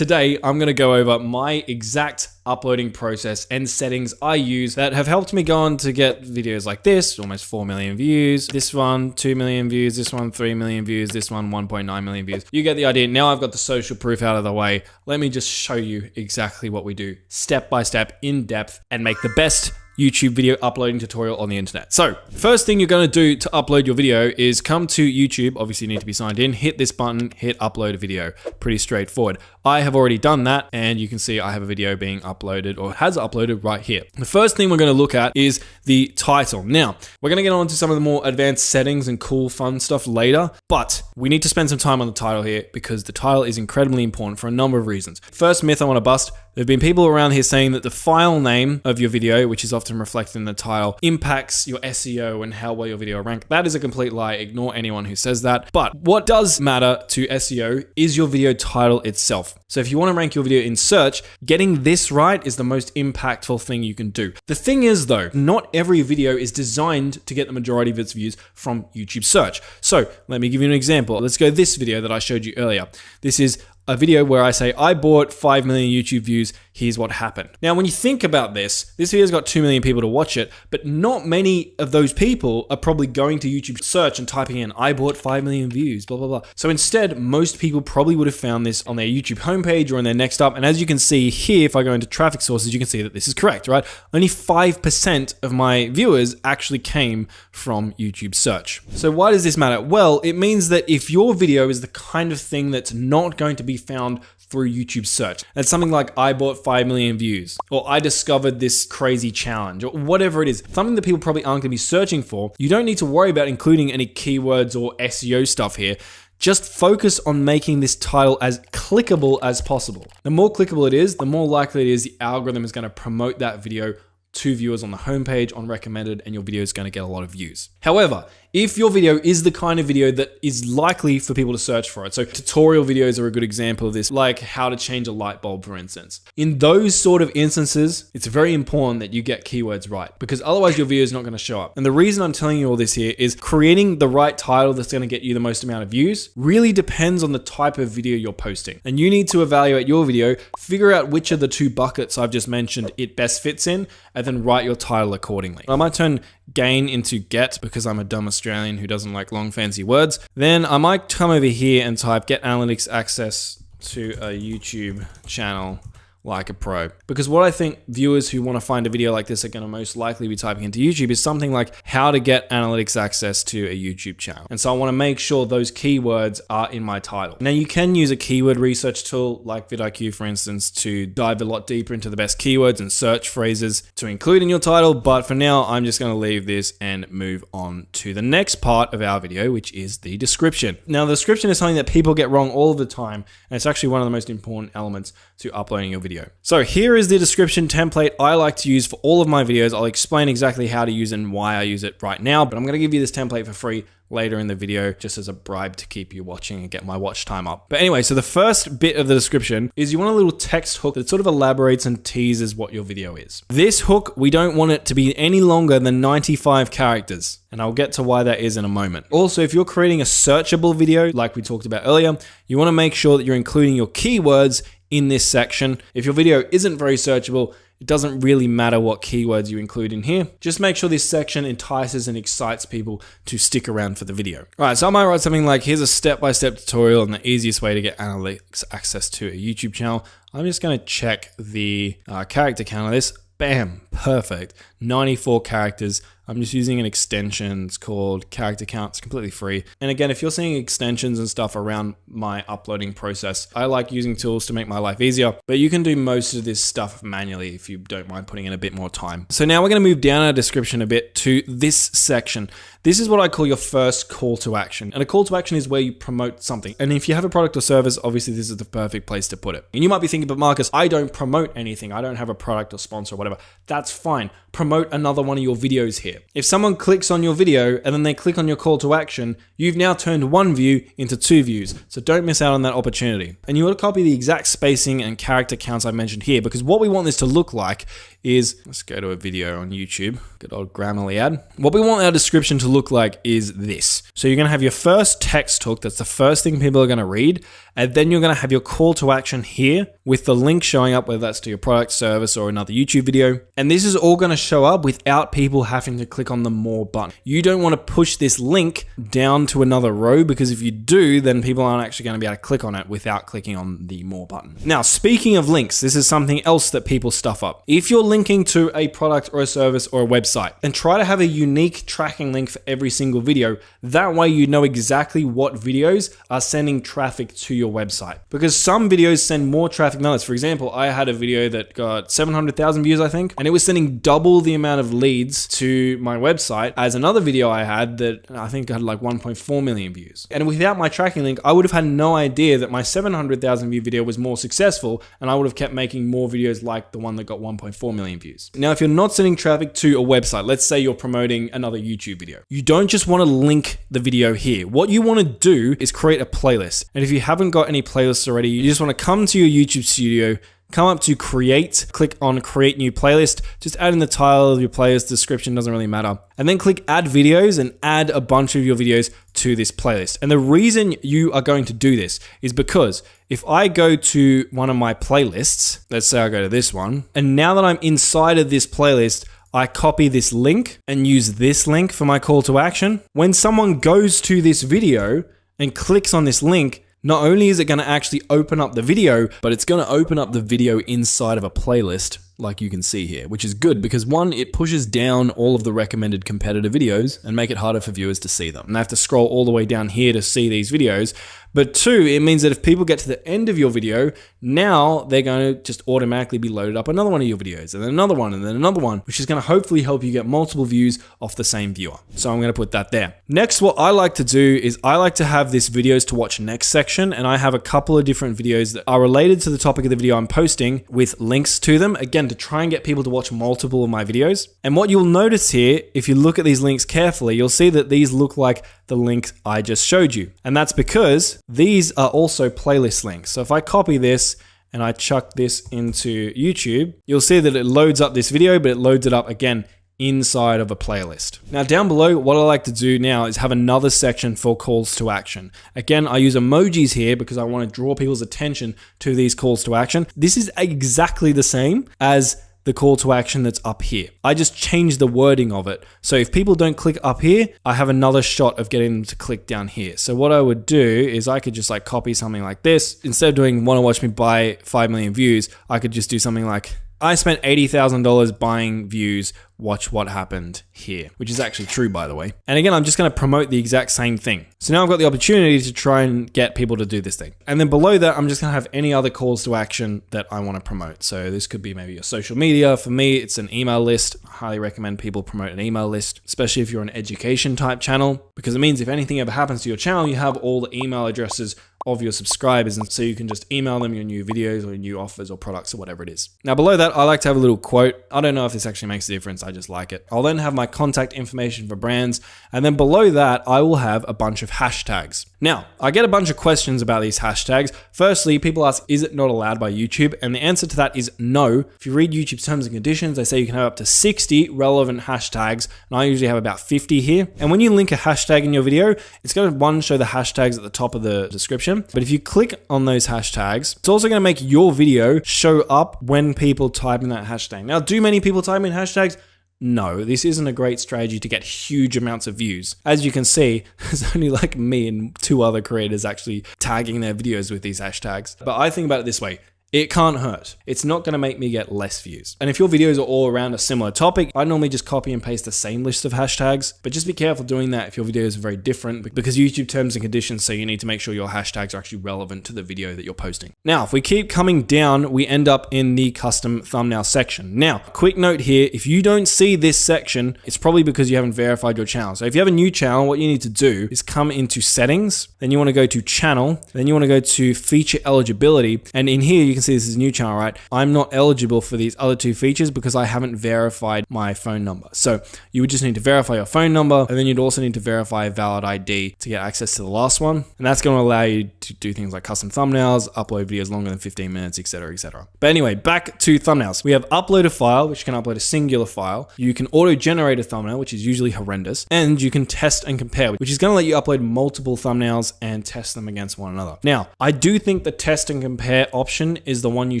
Today, I'm going to go over my exact uploading process and settings I use that have helped me go on to get videos like this, almost 4 million views, this one 2 million views, this one 3 million views, this one 1.9 million views. You get the idea. Now I've got the social proof out of the way. Let me just show you exactly what we do step by step, in depth, and make the best YouTube video uploading tutorial on the internet. So first thing you're going to do to upload your video is come to YouTube. Obviously you need to be signed in, hit this button, hit upload a video. Pretty straightforward. I have already done that and you can see I have a video being uploaded or has uploaded right here. The first thing we're going to look at is the title. Now we're going to get on to some of the more advanced settings and cool fun stuff later, but we need to spend some time on the title here because the title is incredibly important for a number of reasons. First myth I want to bust. There have been people around here saying that the file name of your video, which is often reflected in the title, impacts your SEO and how well your video ranks. That is a complete lie. Ignore anyone who says that. But what does matter to SEO is your video title itself. So if you want to rank your video in search, getting this right is the most impactful thing you can do. The thing is though, not every video is designed to get the majority of its views from YouTube search. So let me give you an example. Let's go this video that I showed you earlier. This is a video where I say, I bought 5 million YouTube views, here's what happened. Now, when you think about this video's got 2 million people to watch it, but not many of those people are probably going to YouTube search and typing in, I bought 5 million views, blah, blah, blah. So instead, most people probably would have found this on their YouTube homepage or in their next up. And as you can see here, if I go into traffic sources, you can see that this is correct, right? Only 5% of my viewers actually came from YouTube search. So why does this matter? Well, it means that if your video is the kind of thing that's not going to be found through YouTube search. That's something like I bought 5 million views, or I discovered this crazy challenge, or whatever it is, something that people probably aren't going to be searching for. You don't need to worry about including any keywords or SEO stuff here. Just focus on making this title as clickable as possible. The more clickable it is, the more likely it is the algorithm is going to promote that video to viewers on the homepage, on recommended, and your video is going to get a lot of views. However, if your video is the kind of video that is likely for people to search for it, so tutorial videos are a good example of this, like how to change a light bulb, for instance. In those sort of instances, it's very important that you get keywords right because otherwise your video is not going to show up. And the reason I'm telling you all this here is creating the right title that's going to get you the most amount of views really depends on the type of video you're posting. And you need to evaluate your video, figure out which of the two buckets I've just mentioned it best fits in, and then write your title accordingly. I might turn gain into get because I'm a dumb Australian who doesn't like long fancy words. Then I might come over here and type get analytics access to a YouTube channel like a pro. Because what I think viewers who want to find a video like this are going to most likely be typing into YouTube is something like how to get analytics access to a YouTube channel. And so I want to make sure those keywords are in my title. Now you can use a keyword research tool like vidIQ, for instance, to dive a lot deeper into the best keywords and search phrases to include in your title. But for now, I'm just going to leave this and move on to the next part of our video, which is the description. Now the description is something that people get wrong all the time. And it's actually one of the most important elements to uploading your video. So here is the description template I like to use for all of my videos. I'll explain exactly how to use it and why I use it right now, but I'm going to give you this template for free later in the video just as a bribe to keep you watching and get my watch time up. But anyway, so the first bit of the description is you want a little text hook that sort of elaborates and teases what your video is. This hook, we don't want it to be any longer than 95 characters. And I'll get to why that is in a moment. Also, if you're creating a searchable video, like we talked about earlier, you want to make sure that you're including your keywords in this section. If your video isn't very searchable, it doesn't really matter what keywords you include in here. Just make sure this section entices and excites people to stick around for the video. All right, so I might write something like, here's a step-by-step tutorial on the easiest way to get analytics access to a YouTube channel. I'm just gonna check the character count of this. Bam, perfect. 94 characters. I'm just using an extension. It's called character count. It's completely free. And again, if you're seeing extensions and stuff around my uploading process, I like using tools to make my life easier, but you can do most of this stuff manually if you don't mind putting in a bit more time. So now we're going to move down our description a bit to this section. This is what I call your first call to action. And a call to action is where you promote something. And if you have a product or service, obviously this is the perfect place to put it. And you might be thinking, but Marcus, I don't promote anything. I don't have a product or sponsor or whatever. That's fine. Promote another one of your videos here. If someone clicks on your video and then they click on your call to action, you've now turned one view into 2 views. So don't miss out on that opportunity. And you want to copy the exact spacing and character counts I mentioned here, because what we want this to look like is, let's go to a video on YouTube, good old Grammarly ad. What we want our description to look like is this. So you're gonna have your first text hook, that's the first thing people are gonna read, and then you're gonna have your call to action here with the link showing up, whether that's to your product, service, or another YouTube video. And this is all gonna show up without people having to click on the more button. You don't wanna push this link down to another row, because if you do, then people aren't actually gonna be able to click on it without clicking on the more button. Now, speaking of links, this is something else that people stuff up. If you're linking to a product or a service or a website, then try to have a unique tracking link for every single video. That way you know exactly what videos are sending traffic to your website. Because some videos send more traffic than others. For example, I had a video that got 700,000 views, I think, and it was sending double the amount of leads to my website as another video I had that I think had like 1.4 million views. And without my tracking link, I would have had no idea that my 700,000 view video was more successful, and I would have kept making more videos like the one that got 1.4 million views. Now, if you're not sending traffic to a website, let's say you're promoting another YouTube video, you don't just want to link the video here. What you want to do is create a playlist. And if you haven't got any playlists already, you just want to come to your YouTube studio, come up to create, click on create new playlist, just add in the title of your playlist, description doesn't really matter. And then click add videos and add a bunch of your videos to this playlist. And the reason you are going to do this is because if I go to one of my playlists, let's say I go to this one, and now that I'm inside of this playlist, I copy this link and use this link for my call to action. When someone goes to this video and clicks on this link, not only is it going to actually open up the video, but it's going to open up the video inside of a playlist, like you can see here, which is good because one, it pushes down all of the recommended competitor videos and make it harder for viewers to see them. And they have to scroll all the way down here to see these videos. But two, it means that if people get to the end of your video, now they're going to just automatically be loaded up another one of your videos, and then another one, and then another one, which is going to hopefully help you get multiple views off the same viewer. So I'm going to put that there. Next, what I like to do is I like to have this videos to watch next section, and I have a couple of different videos that are related to the topic of the video I'm posting with links to them, again, to try and get people to watch multiple of my videos. And what you'll notice here, if you look at these links carefully, you'll see that these look like the link I just showed you. And that's because these are also playlist links. So if I copy this and I chuck this into YouTube, you'll see that it loads up this video, but it loads it up again inside of a playlist. Now down below, what I like to do now is have another section for calls to action. Again, I use emojis here because I want to draw people's attention to these calls to action. This is exactly the same as the call to action that's up here. I just changed the wording of it. So if people don't click up here, I have another shot of getting them to click down here. So what I would do is I could just like copy something like this. Instead of doing want to watch me buy 5 million views, I could just do something like, I spent $80,000 buying views, watch what happened here, which is actually true, by the way. And again, I'm just going to promote the exact same thing. So now I've got the opportunity to try and get people to do this thing. And then below that, I'm just going to have any other calls to action that I want to promote. So this could be maybe your social media. For me, it's an email list. I highly recommend people promote an email list, especially if you're an education type channel, because it means if anything ever happens to your channel, you have all the email addresses of your subscribers, and so you can just email them your new videos or your new offers or products or whatever it is. Now below that, I like to have a little quote. I don't know if this actually makes a difference, I just like it. I'll then have my contact information for brands, and then below that, I will have a bunch of hashtags. Now, I get a bunch of questions about these hashtags. Firstly, people ask, is it not allowed by YouTube? And the answer to that is no. If you read YouTube's terms and conditions, they say you can have up to 60 relevant hashtags, and I usually have about 50 here. And when you link a hashtag in your video, it's going to, one, show the hashtags at the top of the description. But if you click on those hashtags, it's also going to make your video show up when people type in that hashtag. Now, do many people type in hashtags? No, this isn't a great strategy to get huge amounts of views. As you can see, there's only like me and 2 other creators actually tagging their videos with these hashtags. But I think about it this way. It can't hurt. It's not going to make me get less views. And if your videos are all around a similar topic, I normally just copy and paste the same list of hashtags, but just be careful doing that if your videos are very different, because YouTube terms and conditions say you need to make sure your hashtags are actually relevant to the video that you're posting. Now, if we keep coming down, we end up in the custom thumbnail section. Now, quick note here, if you don't see this section, it's probably because you haven't verified your channel. So if you have a new channel, what you need to do is come into settings, then you want to go to channel, then you want to go to feature eligibility, and in here you can can see this is a new channel, right? I'm not eligible for these other two features because I haven't verified my phone number. So you would just need to verify your phone number, and then you'd also need to verify a valid ID to get access to the last one. And that's going to allow you to do things like custom thumbnails, upload videos longer than 15 minutes, etc., etc. But anyway, back to thumbnails. We have upload a file, which can upload a singular file. You can auto-generate a thumbnail, which is usually horrendous. And you can test and compare, which is going to let you upload multiple thumbnails and test them against one another. Now, I do think the test and compare option is the one you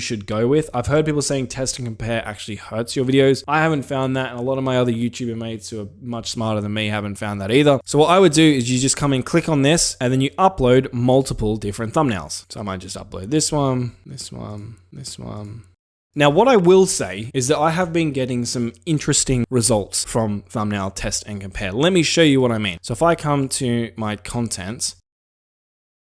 should go with. I've heard people saying test and compare actually hurts your videos. I haven't found that, and a lot of my other YouTuber mates who are much smarter than me haven't found that either. So what I would do is you just come in, click on this, and then you upload multiple different thumbnails. So I might just upload this one, this one, this one. Now, what I will say is that I have been getting some interesting results from thumbnail test and compare. Let me show you what I mean. So if I come to my content,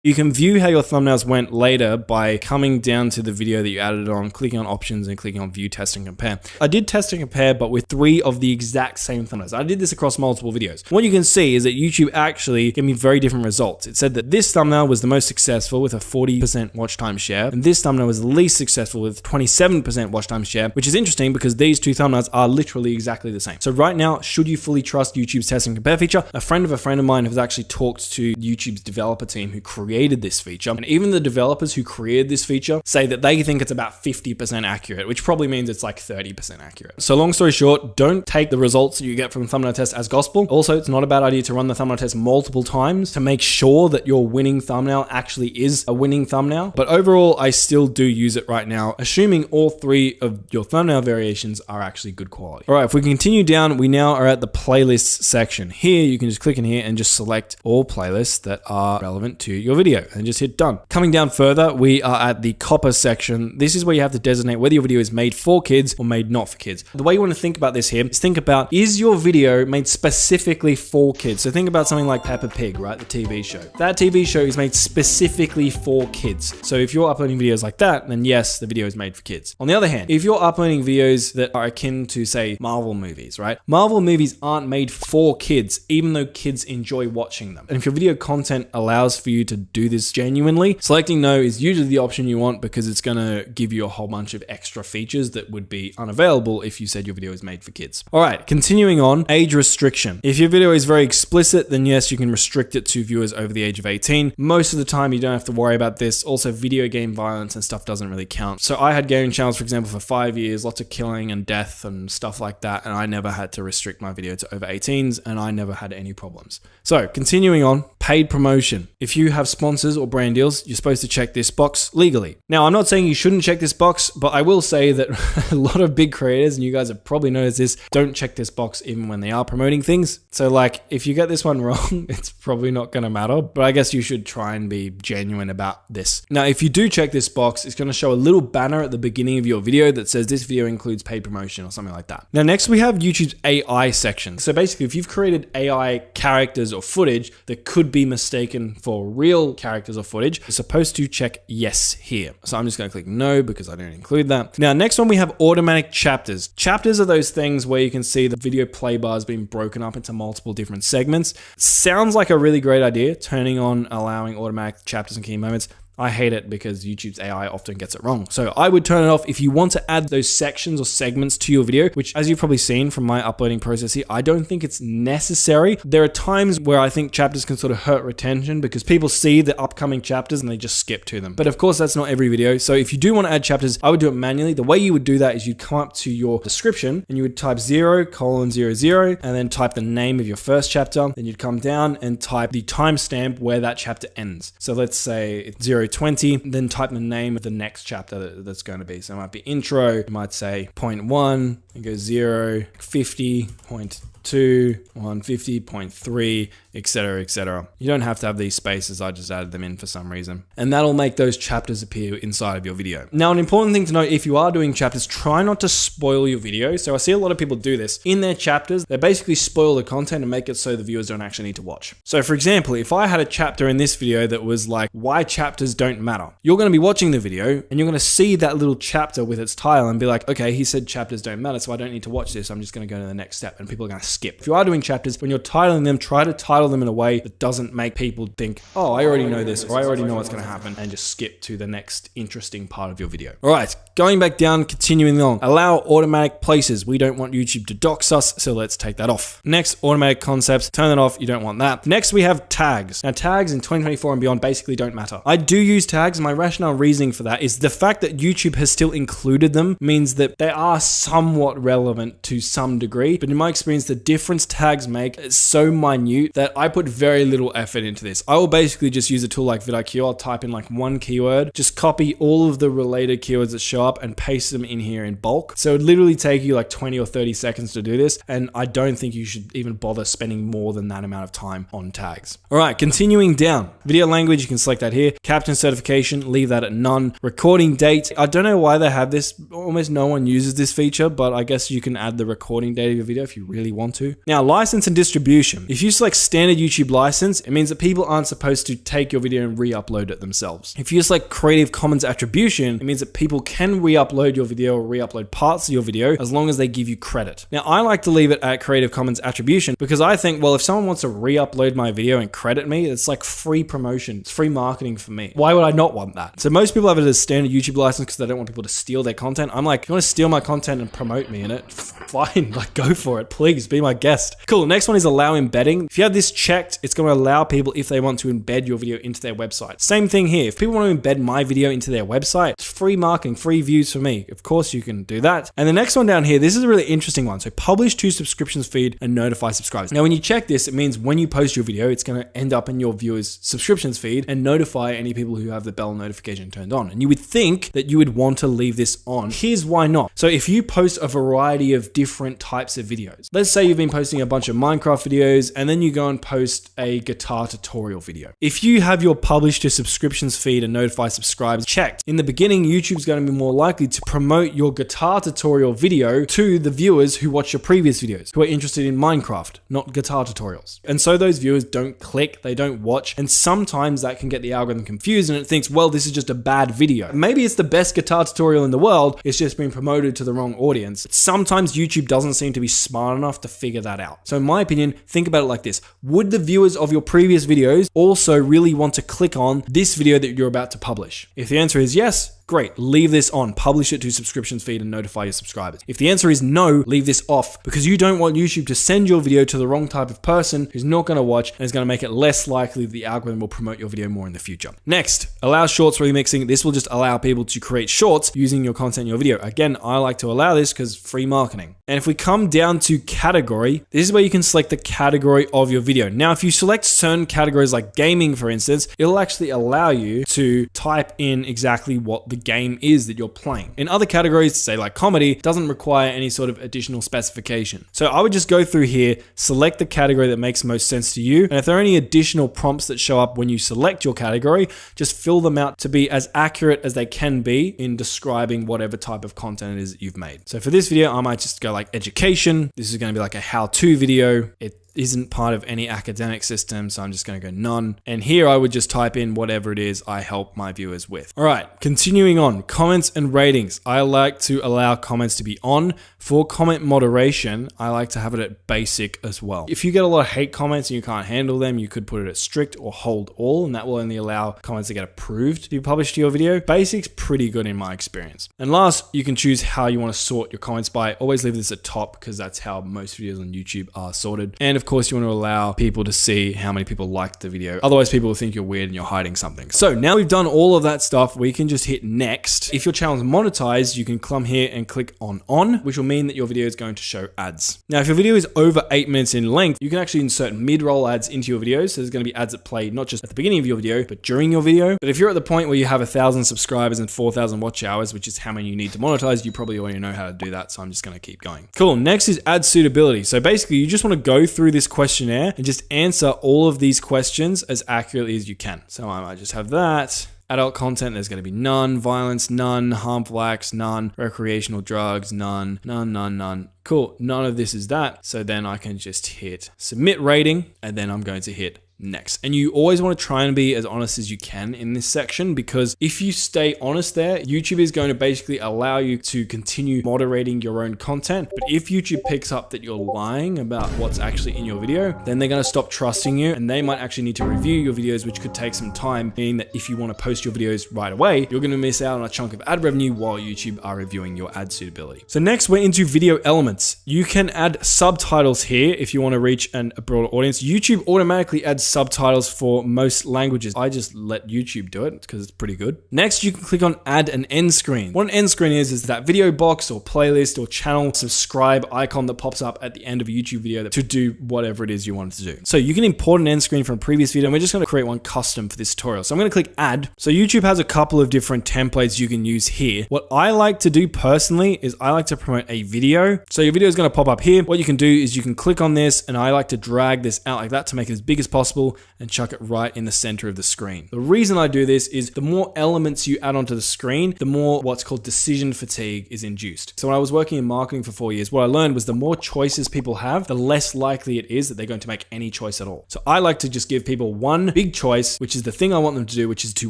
you can view how your thumbnails went later by coming down to the video that you added on, clicking on options and clicking on view, test and compare. I did test and compare, but with 3 of the exact same thumbnails. I did this across multiple videos. What you can see is that YouTube actually gave me very different results. It said that this thumbnail was the most successful with a 40% watch time share, and this thumbnail was the least successful with 27% watch time share, which is interesting because these 2 thumbnails are literally exactly the same. So right now, should you fully trust YouTube's test and compare feature? A friend of mine has actually talked to YouTube's developer team who created this feature, and even the developers who created this feature say that they think it's about 50% accurate, which probably means it's like 30% accurate. So long story short, don't take the results that you get from thumbnail test as gospel. Also, it's not a bad idea to run the thumbnail test multiple times to make sure that your winning thumbnail actually is a winning thumbnail. But overall, I still do use it right now, assuming all 3 of your thumbnail variations are actually good quality. All right, if we continue down, we now are at the playlists section. Here, you can just click in here and just select all playlists that are relevant to your video and just hit done. Coming down further, we are at the copper section. This is where you have to designate whether your video is made for kids or made not for kids. The way you want to think about this here is think about, is your video made specifically for kids? So think about something like Peppa Pig, right? The TV show. That TV show is made specifically for kids. So if you're uploading videos like that, then yes, the video is made for kids. On the other hand, if you're uploading videos that are akin to, say, Marvel movies, right? Marvel movies aren't made for kids, even though kids enjoy watching them. And if your video content allows for you to do this genuinely, selecting no is usually the option you want because it's going to give you a whole bunch of extra features that would be unavailable if you said your video is made for kids. All right, continuing on, age restriction. If your video is very explicit, then yes, you can restrict it to viewers over the age of 18. Most of the time, you don't have to worry about this. Also, video game violence and stuff doesn't really count. So I had gaming channels, for example, for 5 years, lots of killing and death and stuff like that, and I never had to restrict my video to over 18s, and I never had any problems. So continuing on, paid promotion. If you have sponsors or brand deals, you're supposed to check this box legally. Now, I'm not saying you shouldn't check this box, but I will say that a lot of big creators, and you guys have probably noticed this, don't check this box even when they are promoting things. So like, if you get this one wrong, it's probably not going to matter, but I guess you should try and be genuine about this. Now, if you do check this box, it's going to show a little banner at the beginning of your video that says this video includes paid promotion or something like that. Now, next we have YouTube's AI section. So basically, if you've created AI characters or footage that could be mistaken for real characters or footage, you're supposed to check yes here. So I'm just going to click no because I don't include that. Now, next one, we have automatic chapters. Chapters are those things where you can see the video play bar has been broken up into multiple different segments. Sounds like a really great idea, turning on allowing automatic chapters and key moments. I hate it because YouTube's AI often gets it wrong. So I would turn it off if you want to add those sections or segments to your video, which, as you've probably seen from my uploading process here, I don't think it's necessary. There are times where I think chapters can sort of hurt retention because people see the upcoming chapters and they just skip to them. But of course, that's not every video. So if you do want to add chapters, I would do it manually. The way you would do that is you'd come up to your description and you would type 0:00 and then type the name of your first chapter. Then you'd come down and type the timestamp where that chapter ends. So let's say it's 0:20, then type the name of the next chapter that's going to be. So it might be intro, you might say 0.1, and go 0, 50, 0.2, 150, 0.3, etc., etc. You don't have to have these spaces, I just added them in for some reason. And that'll make those chapters appear inside of your video. Now, an important thing to note, if you are doing chapters, try not to spoil your video. So I see a lot of people do this. In their chapters, they basically spoil the content and make it so the viewers don't actually need to watch. So for example, if I had a chapter in this video that was like, why chapters don't matter, you're going to be watching the video and you're going to see that little chapter with its title and be like, okay, he said chapters don't matter, so I don't need to watch this. I'm just going to go to the next step. And people are going to skip. If you are doing chapters, when you're titling them, try to title them in a way that doesn't make people think, oh, I already know this, or I already know what's going to happen, and just skip to the next interesting part of your video. All right, going back down, continuing on. Allow automatic places. We don't want YouTube to dox us, so let's take that off. Next, automatic concepts. Turn that off. You don't want that. Next, we have tags. Now, tags in 2024 and beyond basically don't matter. I do use tags. My rationale reasoning for that is the fact that YouTube has still included them means that they are somewhat relevant to some degree, but in my experience, the difference tags make is so minute that I put very little effort into this. I will basically just use a tool like vidIQ. I'll type in like one keyword, just copy all of the related keywords that show up and paste them in here in bulk. So it would literally take you like 20 or 30 seconds to do this, and I don't think you should even bother spending more than that amount of time on tags. All right, continuing down. Video language, you can select that here. Caption certification, leave that at none. Recording date, I don't know why they have this. Almost no one uses this feature, but I guess you can add the recording date of your video if you really want to. Now, license and distribution. If you select standard YouTube license, it means that people aren't supposed to take your video and re-upload it themselves. If you select Creative Commons attribution, it means that people can re-upload your video or re-upload parts of your video as long as they give you credit. Now, I like to leave it at Creative Commons attribution because I think, well, if someone wants to re-upload my video and credit me, it's like free promotion. It's free marketing for me. Why would I not want that? So most people have it as standard YouTube license because they don't want people to steal their content. I'm like, if you want to steal my content and promote me in it, fine, like go for it. Please be my guest. Cool. Next one is allow embedding. If you have this checked, it's going to allow people if they want to embed your video into their website. Same thing here. If people want to embed my video into their website, it's free marketing, free views for me. Of course you can do that. And the next one down here, this is a really interesting one. So publish to subscriptions feed and notify subscribers. Now, when you check this, it means when you post your video, it's going to end up in your viewers' subscriptions feed and notify any people who have the bell notification turned on. And you would think that you would want to leave this on. Here's why not. So if you post a variety of different types of videos, let's say you've been posting a bunch of Minecraft videos and then you go and post a guitar tutorial video. If you have your publish to subscriptions feed and notify subscribers checked, in the beginning, YouTube's going to be more likely to promote your guitar tutorial video to the viewers who watch your previous videos, who are interested in Minecraft, not guitar tutorials. And so those viewers don't click, they don't watch, and sometimes that can get the algorithm confused and it thinks, well, this is just a bad video. Maybe it's the best guitar tutorial in the world, it's just been promoted to the wrong audience. Sometimes YouTube doesn't seem to be smart enough to figure that out. So in my opinion, think about it like this. Would the viewers of your previous videos also really want to click on this video that you're about to publish? If the answer is yes, great, leave this on, publish it to subscriptions feed and notify your subscribers. If the answer is no, leave this off because you don't want YouTube to send your video to the wrong type of person who's not going to watch and is going to make it less likely that the algorithm will promote your video more in the future. Next, allow shorts remixing. This will just allow people to create shorts using your content in your video. Again, I like to allow this because free marketing. And if we come down to category, this is where you can select the category of your video. Now, if you select certain categories like gaming, for instance, it'll actually allow you to type in exactly what the game is that you're playing. In other categories, say like comedy, doesn't require any sort of additional specification. So I would just go through here, select the category that makes most sense to you. And if there are any additional prompts that show up when you select your category, just fill them out to be as accurate as they can be in describing whatever type of content it is that you've made. So for this video, I might just go like education. This is going to be like a how-to video. It isn't part of any academic system, so I'm just going to go none. And here I would just type in whatever it is I help my viewers with. All right, continuing on, comments and ratings. I like to allow comments to be on. For comment moderation, I like to have it at basic as well. If you get a lot of hate comments and you can't handle them, you could put it at strict or hold all, and that will only allow comments to get approved to be published to your video. Basic's pretty good in my experience. And last, you can choose how you want to sort your comments by. Always leave this at top because that's how most videos on YouTube are sorted. And of course, you want to allow people to see how many people liked the video. Otherwise, people will think you're weird and you're hiding something. So now we've done all of that stuff, we can just hit next. If your channel is monetized, you can come here and click on, which will mean that your video is going to show ads. Now, if your video is over 8 minutes in length, you can actually insert mid-roll ads into your videos. So there's going to be ads that play not just at the beginning of your video, but during your video. But if you're at the point where you have 1,000 subscribers and 4,000 watch hours, which is how many you need to monetize, you probably already know how to do that. So I'm just going to keep going. Cool. Next is ad suitability. So basically, you just want to go through this questionnaire and just answer all of these questions as accurately as you can. So I might just have that. Adult content, there's going to be none. Violence, none. Harmful acts, none. Recreational drugs, none. None. Cool. None of this is that. So then I can just hit submit rating and then I'm going to hit next. And you always want to try and be as honest as you can in this section, because if you stay honest there, YouTube is going to basically allow you to continue moderating your own content. But if YouTube picks up that you're lying about what's actually in your video, then they're going to stop trusting you, and they might actually need to review your videos, which could take some time, meaning that if you want to post your videos right away, you're going to miss out on a chunk of ad revenue while YouTube are reviewing your ad suitability. So next, we're into video elements. You can add subtitles here if you want to reach a broader audience. YouTube automatically adds subtitles for most languages. I just let YouTube do it because it's pretty good. Next, you can click on add an end screen. What an end screen is that video box or playlist or channel subscribe icon that pops up at the end of a YouTube video to do whatever it is you want it to do. So you can import an end screen from a previous video, and we're just going to create one custom for this tutorial. So I'm going to click add. So YouTube has a couple of different templates you can use here. What I like to do personally is I like to promote a video. So your video is going to pop up here. What you can do is you can click on this, and I like to drag this out like that to make it as big as possible and chuck it right in the center of the screen. The reason I do this is the more elements you add onto the screen, the more what's called decision fatigue is induced. So when I was working in marketing for 4 years, what I learned was the more choices people have, the less likely it is that they're going to make any choice at all. So I like to just give people one big choice, which is the thing I want them to do, which is to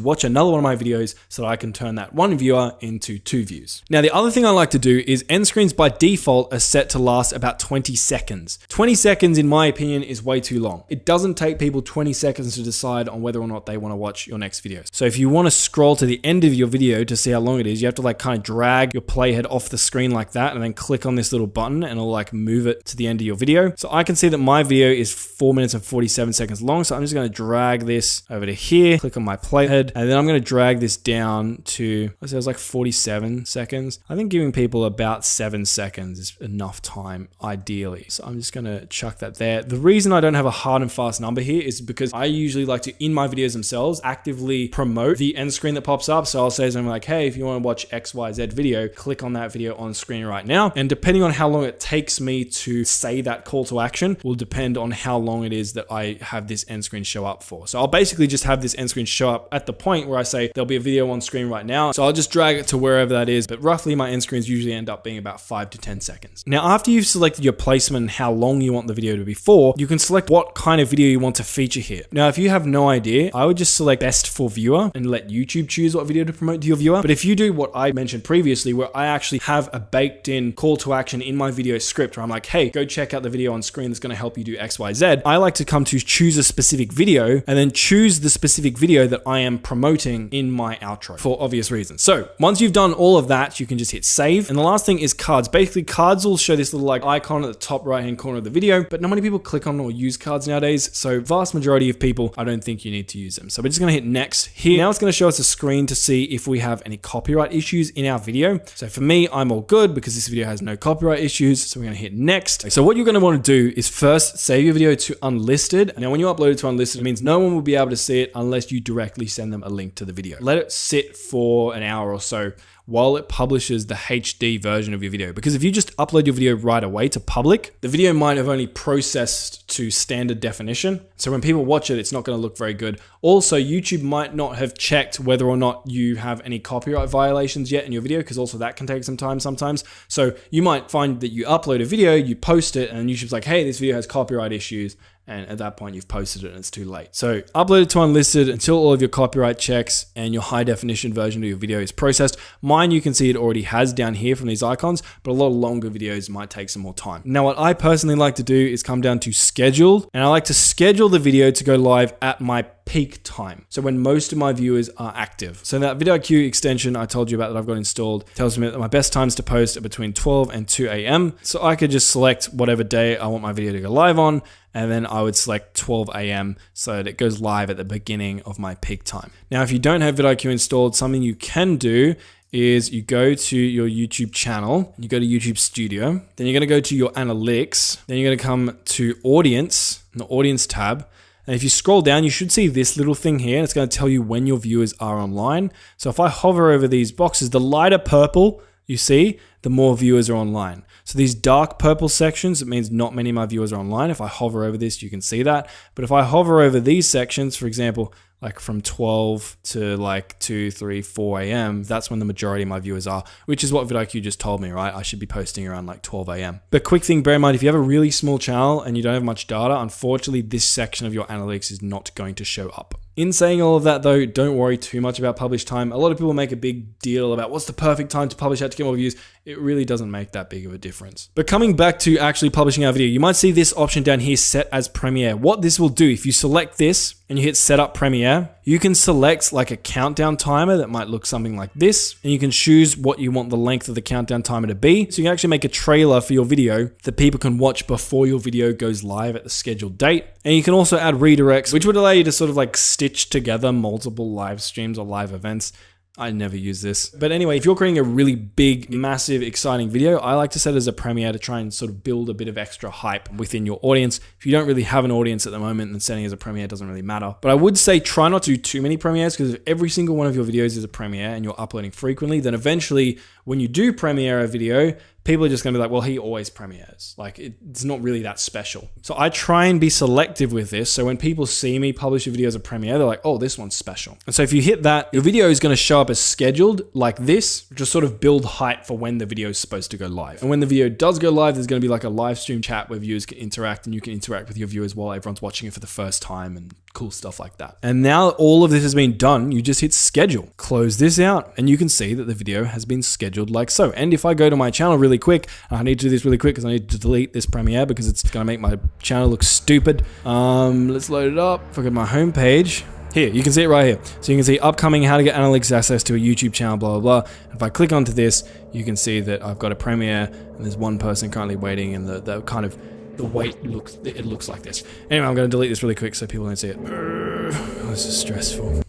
watch another one of my videos so that I can turn that one viewer into 2 views. Now, the other thing I like to do is end screens by default are set to last about 20 seconds. 20 seconds, in my opinion, is way too long. It doesn't take people 20 seconds to decide on whether or not they want to watch your next video. So if you want to scroll to the end of your video to see how long it is, you have to like kind of drag your playhead off the screen like that, and then click on this little button and it'll like move it to the end of your video. So I can see that my video is 4 minutes and 47 seconds long. So I'm just going to drag this over to here, click on my playhead, and then I'm going to drag this down to, let's say it was like 47 seconds. I think giving people about 7 seconds is enough time, ideally. So I'm just going to chuck that there. The reason I don't have a hard and fast number here is because I usually like to, in my videos themselves, actively promote the end screen that pops up. So I'll say something like, hey, if you want to watch XYZ video, click on that video on screen right now. And depending on how long it takes me to say that call to action will depend on how long it is that I have this end screen show up for. So I'll basically just have this end screen show up at the point where I say there'll be a video on screen right now. So I'll just drag it to wherever that is. But roughly my end screens usually end up being about 5 to 10 seconds. Now, after you've selected your placement and how long you want the video to be for, you can select what kind of video you want to feature here. Now, if you have no idea, I would just select best for viewer and let YouTube choose what video to promote to your viewer. But if you do what I mentioned previously, where I actually have a baked in call to action in my video script where I'm like, hey, go check out the video on screen that's going to help you do XYZ. I like to come to choose a specific video and then choose the specific video that I am promoting in my outro for obvious reasons. So once you've done all of that, you can just hit save. And the last thing is cards. Basically, cards will show this little like icon at the top right hand corner of the video, but not many people click on or use cards nowadays. So vast majority of people, I don't think you need to use them. So we're just going to hit next here. Now it's going to show us a screen to see if we have any copyright issues in our video. So for me, I'm all good because this video has no copyright issues. So we're going to hit next. So what you're going to want to do is first save your video to unlisted. Now, when you upload it to unlisted, it means no one will be able to see it unless you directly send them a link to the video. Let it sit for an hour or so while it publishes the HD version of your video. Because if you just upload your video right away to public, the video might have only processed to standard definition. So when people watch it, it's not going to look very good. Also, YouTube might not have checked whether or not you have any copyright violations yet in your video, because also that can take some time sometimes. So you might find that you upload a video, you post it, and YouTube's like, hey, this video has copyright issues. And at that point, you've posted it and it's too late. So upload it to unlisted until all of your copyright checks and your high definition version of your video is processed. Mine, you can see it already has down here from these icons, but a lot of longer videos might take some more time. Now, what I personally like to do is come down to schedule, and I like to schedule the video to go live at my peak time. So when most of my viewers are active. So that vidIQ extension I told you about that I've got installed tells me that my best times to post are between 12 and 2 a.m. So I could just select whatever day I want my video to go live on, and then I would select 12 a.m. so that it goes live at the beginning of my peak time. Now, if you don't have vidIQ installed, something you can do is you go to your YouTube channel, you go to YouTube Studio, then you're going to go to your analytics, then you're going to come to audience, the audience tab. And if you scroll down, you should see this little thing here. And it's going to tell you when your viewers are online. So if I hover over these boxes, the lighter purple you see, the more viewers are online. So these dark purple sections, it means not many of my viewers are online. If I hover over this, you can see that. But if I hover over these sections, for example, like from 12 to like 2, 3, 4 a.m., that's when the majority of my viewers are, which is what vidIQ just told me, right? I should be posting around like 12 a.m. But quick thing, bear in mind, if you have a really small channel and you don't have much data, unfortunately, this section of your analytics is not going to show up. In saying all of that though, don't worry too much about publish time. A lot of people make a big deal about what's the perfect time to publish out to get more views. It really doesn't make that big of a difference. But coming back to actually publishing our video, you might see this option down here set as Premiere. What this will do, if you select this and you hit set up Premiere, you can select like a countdown timer that might look something like this, and you can choose what you want the length of the countdown timer to be. So you can actually make a trailer for your video that people can watch before your video goes live at the scheduled date. And you can also add redirects, which would allow you to sort of like stitch together multiple live streams or live events. I never use this. But anyway, if you're creating a really big, massive, exciting video, I like to set it as a premiere to try and sort of build a bit of extra hype within your audience. If you don't really have an audience at the moment, then setting as a premiere doesn't really matter. But I would say try not to do too many premieres, because if every single one of your videos is a premiere and you're uploading frequently, then eventually when you do premiere a video, people are just gonna be like, well, he always premieres. Like, it's not really that special. So I try and be selective with this. So when people see me publish a video as a premiere, they're like, oh, this one's special. And so if you hit that, your video is gonna show up as scheduled like this, just sort of build hype for when the video is supposed to go live. And when the video does go live, there's gonna be like a live stream chat where viewers can interact, and you can interact with your viewers while everyone's watching it for the first time and cool stuff like that. And now all of this has been done, you just hit schedule. Close this out, and you can see that the video has been scheduled like so. And if I go to my channel really quick, I need to do this really quick because I need to delete this premiere because it's gonna make my channel look stupid. Let's load it up. If I go to my homepage, here, you can see it right here. So you can see upcoming, how to get analytics access to a YouTube channel, blah, blah, blah. If I click onto this, you can see that I've got a premiere and there's one person currently waiting, and the kind of, the wait looks, it looks like this. Anyway, I'm gonna delete this really quick so people don't see it. Oh, this is stressful.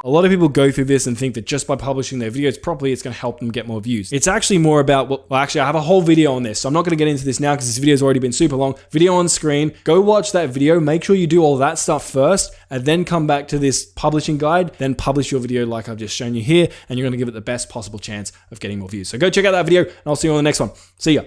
A lot of people go through this and think that just by publishing their videos properly, it's going to help them get more views. It's actually more about, well, actually, I have a whole video on this, so I'm not going to get into this now because this video's already been super long. Video on screen. Go watch that video. Make sure you do all that stuff first, and then come back to this publishing guide. Then publish your video like I've just shown you here, and you're going to give it the best possible chance of getting more views. So go check out that video, and I'll see you on the next one. See ya.